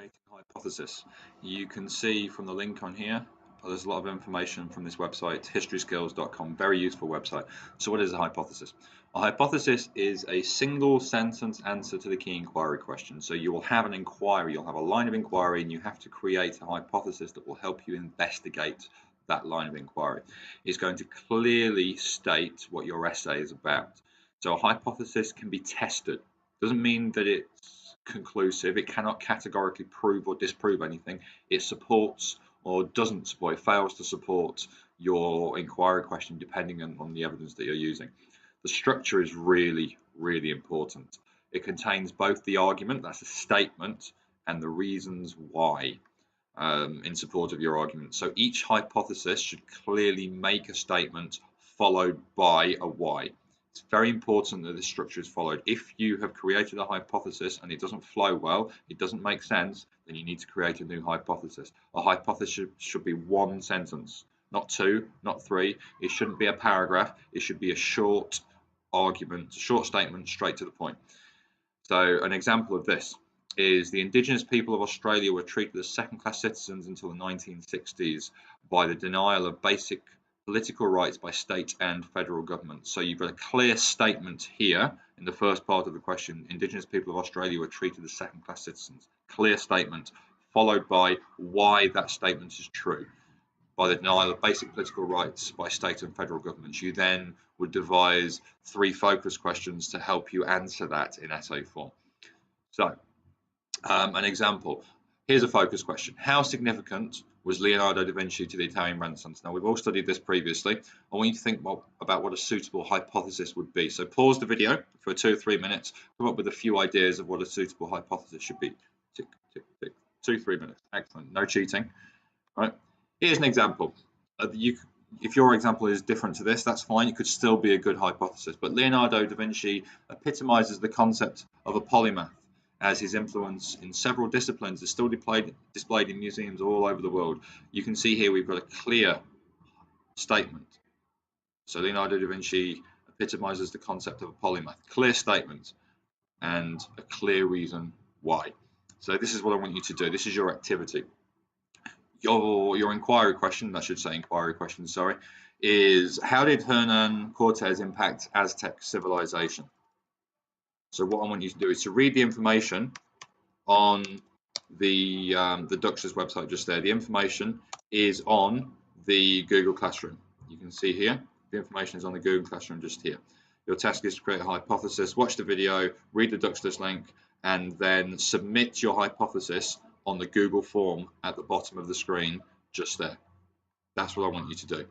Creating a hypothesis. You can see from the link on here, there's a lot of information from this website, historyskills.com, very useful website. So what is a hypothesis? A hypothesis is a single sentence answer to the key inquiry question. So you will have an inquiry, you'll have a line of inquiry, and you have to create a hypothesis that will help you investigate that line of inquiry. It's going to clearly state what your essay is about. So a hypothesis can be tested. Doesn't mean that it's conclusive. It cannot categorically prove or disprove anything. It supports or doesn't support, it fails to support your inquiry question depending on the evidence that you're using. The structure is really, really important. It contains both the argument, that's a statement, and the reasons why in support of your argument. So each hypothesis should clearly make a statement followed by a why. It's very important that this structure is followed. If you have created a hypothesis and it doesn't flow well, it doesn't make sense, then you need to create a new hypothesis. A hypothesis should be one sentence, not two, not three. It shouldn't be a paragraph. It should be a short argument, a short statement, straight to the point. So an example of this is the indigenous people of Australia were treated as second-class citizens until the 1960s by the denial of basic political rights by state and federal government. So you've got a clear statement here in the first part of the question. Indigenous people of Australia were treated as second-class citizens. Clear statement, followed by why that statement is true. By the denial of basic political rights by state and federal governments. You then would devise 3 focus questions to help you answer that in essay form. So, an example. Here's a focus question. How significant was Leonardo da Vinci to the Italian Renaissance? Now, we've all studied this previously. I want you to think about what a suitable hypothesis would be. So pause the video for 2 or 3 minutes, come up with a few ideas of what a suitable hypothesis should be. Tick, tick, tick. 2 or 3 minutes. Excellent. No cheating. All right. Here's an example. If your example is different to this, that's fine. It could still be a good hypothesis. But Leonardo da Vinci epitomizes the concept of a polymath, as his influence in several disciplines is still displayed in museums all over the world. You can see here we've got a clear statement. So Leonardo da Vinci epitomizes the concept of a polymath. Clear statement and a clear reason why. So this is what I want you to do. This is your activity. Your inquiry question, I should say inquiry question, sorry, is how did Hernan Cortez impact Aztec civilization? So what I want you to do is to read the information on the Duxter's website just there. The information is on the Google Classroom. You can see here, the information is on the Google Classroom just here. Your task is to create a hypothesis, watch the video, read the Duxter's link, and then submit your hypothesis on the Google form at the bottom of the screen just there. That's what I want you to do.